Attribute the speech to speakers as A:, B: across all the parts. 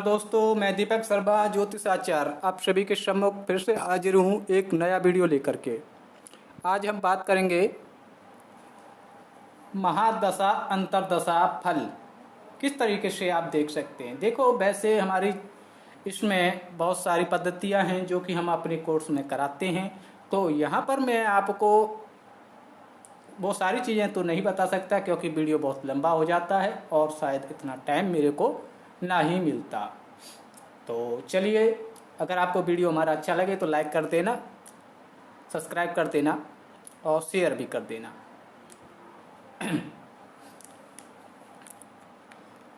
A: दोस्तों, मैं दीपक शर्मा ज्योतिष आचार्य आप सभी के सम्मुख फिर से हाजिर हूँ एक नया वीडियो लेकर के। आज हम बात करेंगे महादशा अंतरदशा फल किस तरीके से आप देख सकते हैं। देखो, वैसे हमारी इसमें बहुत सारी पद्धतियां हैं जो कि हम अपने कोर्स में कराते हैं। तो यहाँ पर मैं आपको बहुत सारी चीज़ें तो नहीं बता सकता क्योंकि वीडियो बहुत लंबा हो जाता है और शायद इतना टाइम मेरे को ना ही मिलता। तो चलिए, अगर आपको वीडियो हमारा अच्छा लगे तो लाइक कर देना, सब्सक्राइब कर देना और शेयर भी कर देना।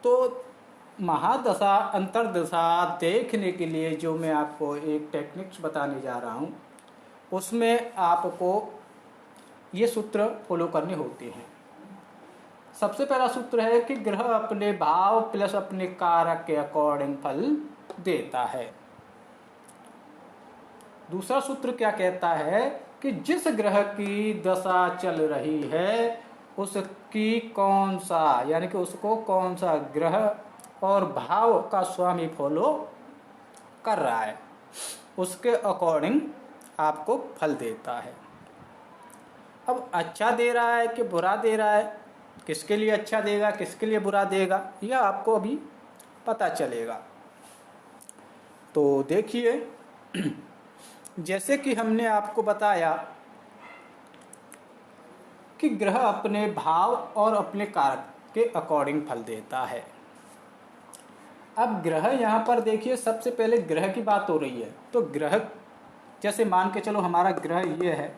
A: तो महादशा अंतरदशा देखने के लिए जो मैं आपको एक टेक्निक्स बताने जा रहा हूँ, उसमें आपको ये सूत्र फॉलो करने होते हैं। सबसे पहला सूत्र है कि ग्रह अपने भाव प्लस अपने कारक के अकॉर्डिंग फल देता है। दूसरा सूत्र क्या कहता है कि जिस ग्रह की दशा चल रही है उसकी कौन सा, यानी कि उसको कौन सा ग्रह और भाव का स्वामी फॉलो कर रहा है, उसके अकॉर्डिंग आपको फल देता है। अब अच्छा दे रहा है कि बुरा दे रहा है, किसके लिए अच्छा देगा किसके लिए बुरा देगा, यह आपको अभी पता चलेगा। तो देखिए, जैसे कि हमने आपको बताया कि ग्रह अपने भाव और अपने कारक के अकॉर्डिंग फल देता है। अब ग्रह यहाँ पर देखिए, सबसे पहले ग्रह की बात हो रही है। तो ग्रह जैसे मान के चलो हमारा ग्रह ये है,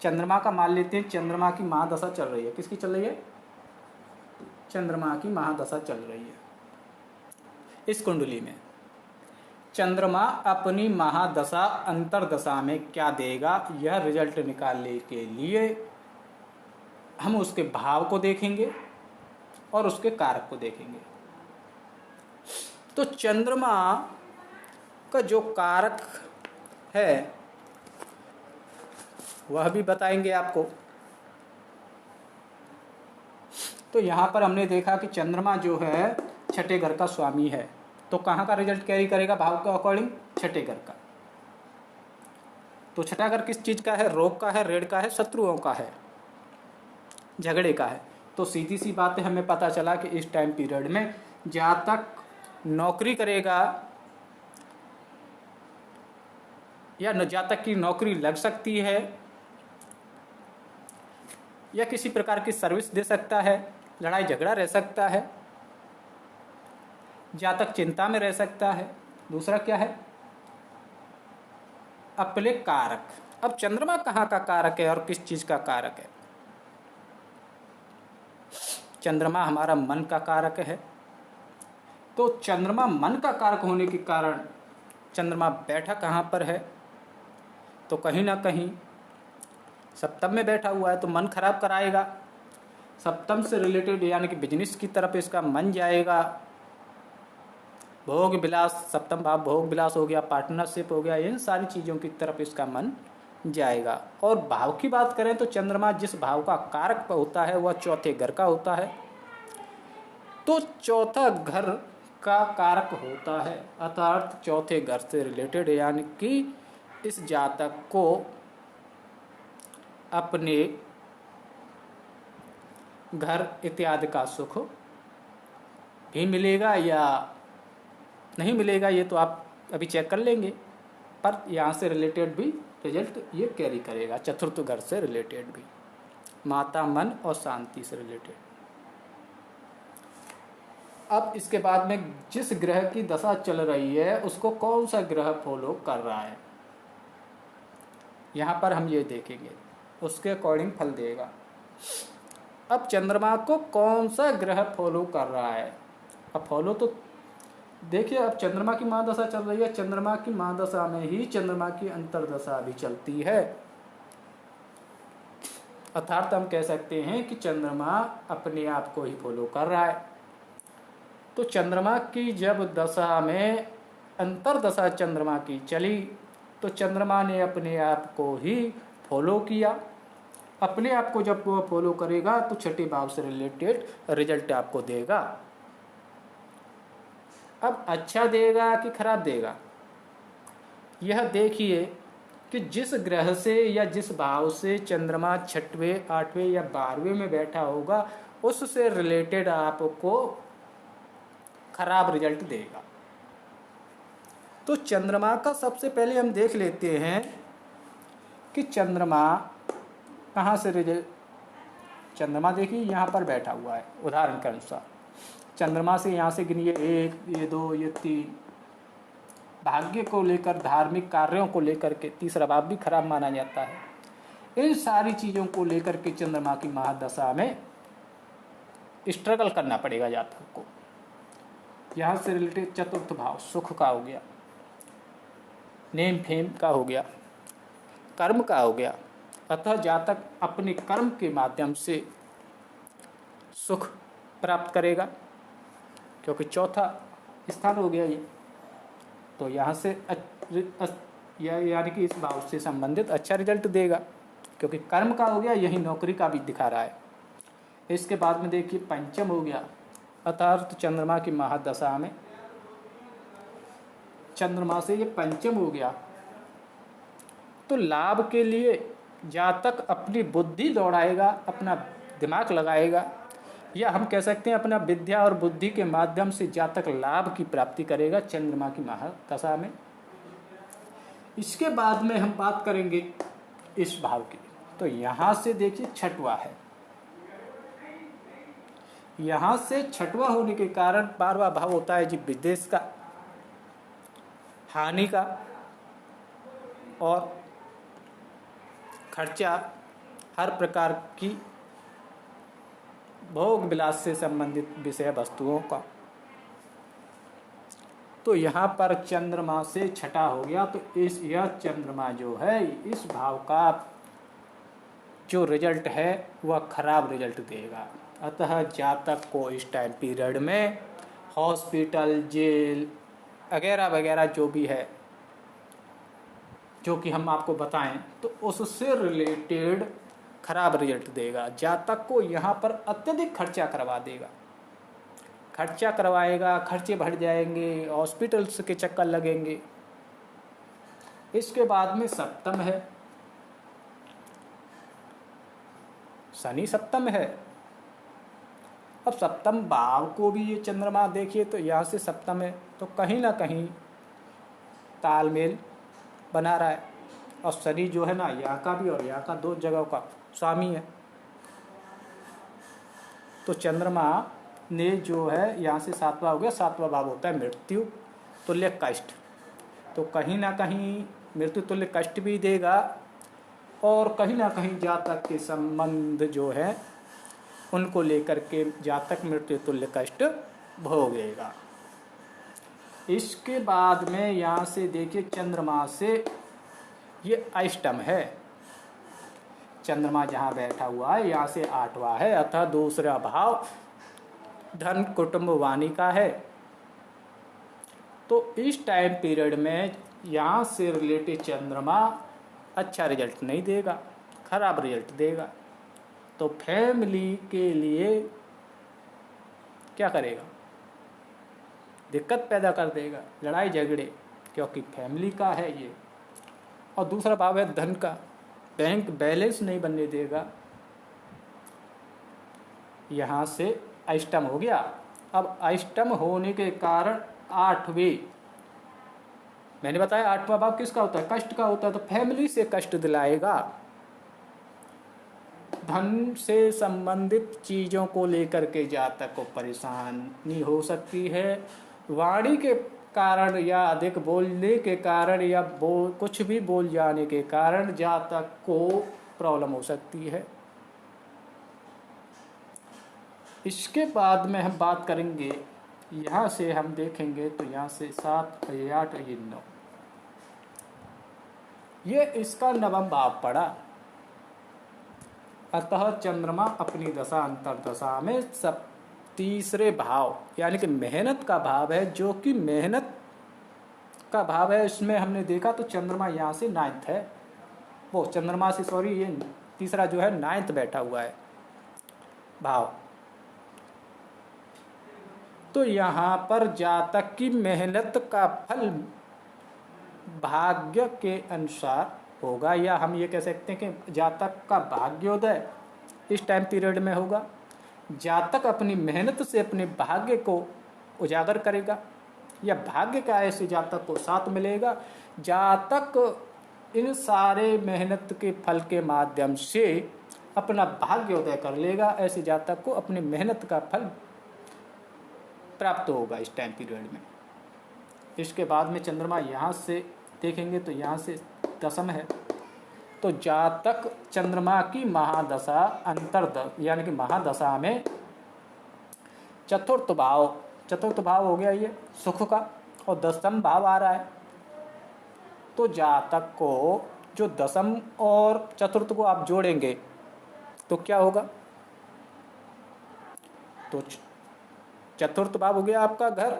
A: चंद्रमा का मान लेते हैं। चंद्रमा की महादशा चल रही है। किसकी चल रही है? चंद्रमा की महादशा चल रही है। इस कुंडली में चंद्रमा अपनी महादशा अंतरदशा में क्या देगा, यह रिजल्ट निकालने के लिए हम उसके भाव को देखेंगे और उसके कारक को देखेंगे। तो चंद्रमा का जो कारक है वह भी बताएंगे आपको। तो यहाँ पर हमने देखा कि चंद्रमा जो है छठे घर का स्वामी है। तो कहाँ का रिजल्ट कैरी करेगा भाव के अकॉर्डिंग? छठे घर का। तो छठा घर किस चीज़ का है? रोग का है, ऋण का है, शत्रुओं का है, झगड़े का है। तो सीधी सी बात है, हमें पता चला कि इस टाइम पीरियड में जातक नौकरी करेगा या जातक की नौकरी लग सकती है या किसी प्रकार की सर्विस दे सकता है, लड़ाई झगड़ा रह सकता है, जातक चिंता में रह सकता है। दूसरा क्या है? अपने कारक। अब चंद्रमा कहाँ का कारक है और किस चीज का कारक है? चंद्रमा हमारा मन का कारक है। तो चंद्रमा मन का कारक होने के कारण चंद्रमा बैठा कहाँ पर है? तो कहीं ना कहीं सप्तम में बैठा हुआ है, तो मन खराब कराएगा। सप्तम से रिलेटेड यानी कि बिजनेस की तरफ इसका मन जाएगा। भोग विलास, सप्तम भाव भोग विलास हो गया, पार्टनरशिप हो गया, इन सारी चीज़ों की तरफ इसका मन जाएगा। और भाव की बात करें तो चंद्रमा जिस भाव का कारक होता है वह चौथे घर का होता है। तो चौथा घर का कारक होता है, अर्थात चौथे घर से रिलेटेड, यानी कि इस जातक को अपने घर इत्यादि का सुख भी मिलेगा या नहीं मिलेगा, ये तो आप अभी चेक कर लेंगे। पर यहाँ से रिलेटेड भी रिजल्ट ये कैरी करेगा, चतुर्थ घर से रिलेटेड भी, माता मन और शांति से रिलेटेड। अब इसके बाद में जिस ग्रह की दशा चल रही है उसको कौन सा ग्रह फॉलो कर रहा है, यहाँ पर हम ये देखेंगे, उसके अकॉर्डिंग फल देगा। अब चंद्रमा को कौन सा ग्रह फॉलो कर रहा है? अब फॉलो तो देखिए, अब चंद्रमा की महादशा चल रही है, चंद्रमा की महादशा में ही चंद्रमा की अंतरदशा भी चलती है। अर्थात हम कह सकते हैं कि चंद्रमा अपने आप को ही फॉलो कर रहा है। तो चंद्रमा की जब दशा में अंतरदशा चंद्रमा की चली तो चंद्रमा ने अपने आप को ही फॉलो किया। अपने आप को जब वो फॉलो करेगा तो छठे भाव से रिलेटेड रिजल्ट आपको देगा। अब अच्छा देगा कि खराब देगा, यह देखिए कि जिस ग्रह से या जिस भाव से चंद्रमा 6वें 8वें या 12वें में बैठा होगा उससे रिलेटेड आपको खराब रिजल्ट देगा। तो चंद्रमा का सबसे पहले हम देख लेते हैं कि चंद्रमा कहाँ से रिजल्ट। चंद्रमा देखिए यहाँ पर बैठा हुआ है, उदाहरण के अनुसार चंद्रमा से यहाँ से गिनिए 1, ये 2, ये 3। भाग्य को लेकर, धार्मिक कार्यों को लेकर के तीसरा भाव भी खराब माना जाता है। इन सारी चीज़ों को लेकर के चंद्रमा की महादशा में स्ट्रगल करना पड़ेगा जातक को। यहाँ से रिलेटेड चतुर्थ भाव सुख का हो गया, नेम फेम का हो गया, कर्म का हो गया। अतः जातक अपने कर्म के माध्यम से सुख प्राप्त करेगा, क्योंकि चौथा स्थान हो गया ये। तो यहाँ से यानी कि इस भाव से संबंधित अच्छा रिजल्ट देगा, क्योंकि कर्म का हो गया, यही नौकरी का भी दिखा रहा है। इसके बाद में देखिए पंचम हो गया, अर्थात चंद्रमा की महादशा में चंद्रमा से ये पंचम हो गया। तो लाभ के लिए जातक अपनी बुद्धि दौड़ाएगा, अपना दिमाग लगाएगा, या हम कह सकते हैं अपना विद्या और बुद्धि के माध्यम से जातक लाभ की प्राप्ति करेगा चंद्रमा की महादशा में। इसके बाद में हम बात करेंगे इस भाव की। तो यहाँ से देखिए छठवां है, यहाँ से छठवां होने के कारण 12वां भाव होता है जी विदेश का, हानि का और खर्चा, हर प्रकार की भोग विलास से संबंधित विषय वस्तुओं का। तो यहाँ पर चंद्रमा से छठा हो गया। तो यह चंद्रमा जो है इस भाव का जो रिजल्ट है वह खराब रिजल्ट देगा। अतः जातक को इस टाइम पीरियड में हॉस्पिटल, जेल वगैरह वगैरह जो भी है, जो कि हम आपको बताएं, तो उससे रिलेटेड खराब रिजल्ट देगा। जातक को यहाँ पर अत्यधिक खर्चा करवा देगा, खर्चा करवाएगा, खर्चे बढ़ जाएंगे, हॉस्पिटल्स के चक्कर लगेंगे। इसके बाद में सप्तम है, शनि सप्तम है। अब सप्तम भाव को भी ये चंद्रमा देखिए, तो यहाँ से सप्तम है, तो कहीं ना कहीं तालमेल बना रहा है। और शनि जो है ना, यहाँ का भी और यहाँ का, दो जगहों का स्वामी है। तो चंद्रमा ने जो है यहाँ से सातवां हो गया, सातवां भाव होता है मृत्यु तुल्य कष्ट। तो कहीं ना कहीं मृत्यु तुल्य कष्ट भी देगा, और कहीं ना कहीं जातक के संबंध जो है उनको लेकर के जातक मृत्यु तुल्य कष्ट भोगेगा। इसके बाद में यहाँ से देखिए चंद्रमा से ये अष्टम है, चंद्रमा जहाँ बैठा हुआ है यहाँ से 8वां है, अतः दूसरा भाव धन कुटुंब वाणी का है। तो इस टाइम पीरियड में यहाँ से रिलेटेड चंद्रमा अच्छा रिजल्ट नहीं देगा, खराब रिजल्ट देगा। तो फैमिली के लिए क्या करेगा, दिक्कत पैदा कर देगा, लड़ाई झगड़े, क्योंकि फैमिली का है ये। और दूसरा भाव है धन का, बैंक बैलेंस नहीं बनने देगा। यहाँ से अष्टम हो गया। अब अष्टम होने के कारण 8वें, मैंने बताया 8वां भाव किसका होता है, कष्ट का होता है। तो फैमिली से कष्ट दिलाएगा, धन से संबंधित चीज़ों को लेकर के जातक को परेशानी हो सकती है। वाणी के कारण या अधिक बोलने के कारण या कुछ भी बोल जाने के कारण जातक को प्रॉब्लम हो सकती है। इसके बाद में हम बात करेंगे, यहाँ से हम देखेंगे तो यहाँ से 7, 8, 9, ये इसका नवम भाव पड़ा। अतः चंद्रमा अपनी दशा अंतर्दशा में सब तीसरे भाव यानी कि मेहनत का भाव है, जो कि मेहनत का भाव है। इसमें हमने देखा तो चंद्रमा यहाँ से 9th है, वो चंद्रमा से सॉरी ये तीसरा जो है 9th बैठा हुआ है भाव। तो यहाँ पर जातक की मेहनत का फल भाग्य के अनुसार होगा, या हम ये कह सकते हैं कि जातक का भाग्योदय इस टाइम पीरियड में होगा। जातक अपनी मेहनत से अपने भाग्य को उजागर करेगा, या भाग्य का ऐसे जातक को साथ मिलेगा। जातक इन सारे मेहनत के फल के माध्यम से अपना भाग्योदय कर लेगा। ऐसे जातक को अपनी मेहनत का फल प्राप्त होगा इस टाइम पीरियड में। इसके बाद में चंद्रमा यहाँ से देखेंगे तो यहाँ से दशम है, तो जातक चंद्रमा की महादशा अंतर्दशा यानी कि महादशा में चतुर्थ भाव हो गया ये सुख का, और दशम भाव आ रहा है। तो जातक को जो दशम और चतुर्थ को आप जोड़ेंगे तो क्या होगा, तो चतुर्थ भाव हो गया आपका घर,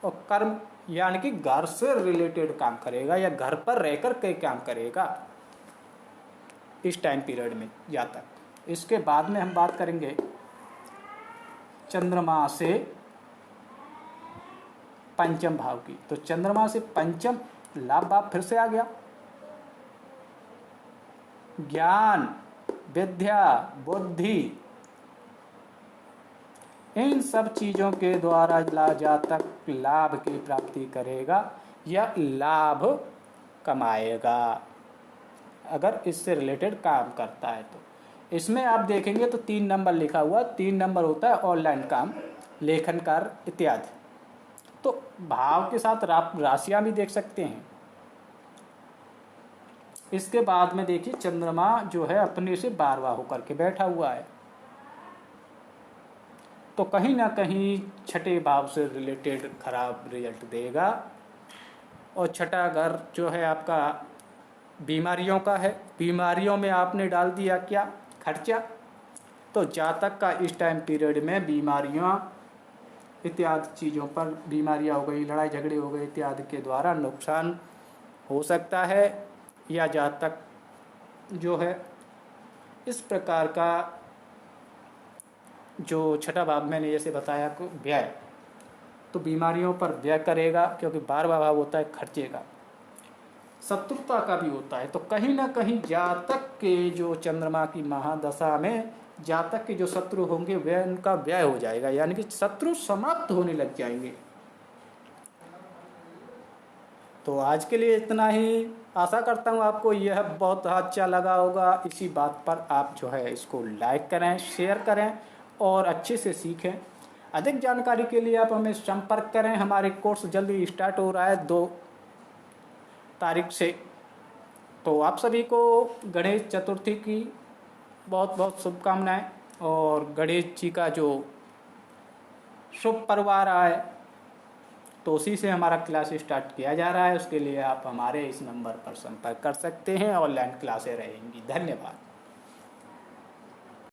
A: और कर्म यानी कि घर से रिलेटेड काम करेगा या घर पर रहकर के काम करेगा इस टाइम पीरियड में जातक। इसके बाद में हम बात करेंगे चंद्रमा से पंचम भाव की। तो चंद्रमा से पंचम लाभ भाव फिर से आ गया। ज्ञान, विद्या, बुद्धि, इन सब चीजों के द्वारा जातक लाभ की प्राप्ति करेगा या लाभ कमाएगा अगर इससे रिलेटेड काम करता है। तो इसमें आप देखेंगे तो 3 नंबर लिखा हुआ, 3 नंबर होता है ऑनलाइन काम, लेखन कार्य इत्यादि। तो भाव के साथ राशियां भी देख सकते हैं। इसके बाद में देखिए चंद्रमा जो है अपने से 12वां होकर के बैठा हुआ है, तो कहीं ना कहीं छठे भाव से रिलेटेड खराब रिजल्ट देगा। और छठा घर जो है आपका बीमारियों का है। बीमारियों में आपने डाल दिया क्या, खर्चा। तो जातक का इस टाइम पीरियड में बीमारियां इत्यादि चीज़ों पर, बीमारियां हो गई, लड़ाई झगड़े हो गए इत्यादि के द्वारा नुकसान हो सकता है, या जातक जो है इस प्रकार का जो छठा भाव मैंने जैसे बताया को व्यय, तो बीमारियों पर व्यय करेगा, क्योंकि 12वां भाव होता है खर्चे का। शत्रुता का भी होता है। तो कहीं ना कहीं जातक के जो चंद्रमा की महादशा में जातक के जो शत्रु होंगे वह उनका व्यय हो जाएगा, यानी कि शत्रु समाप्त होने लग जाएंगे। तो आज के लिए इतना ही। आशा करता हूँ आपको यह बहुत अच्छा लगा होगा। इसी बात पर आप जो है इसको लाइक करें, शेयर करें और अच्छे से सीखें। अधिक जानकारी के लिए आप हमें संपर्क करें। हमारे कोर्स जल्दी स्टार्ट हो रहा है 2 तारीख से। तो आप सभी को गणेश चतुर्थी की बहुत बहुत शुभकामनाएं, और गणेश जी का जो शुभ पर्व आ रहा है तो उसी से हमारा क्लास स्टार्ट किया जा रहा है। उसके लिए आप हमारे इस नंबर पर संपर्क कर सकते हैं। ऑनलाइन क्लासें रहेंगी। धन्यवाद।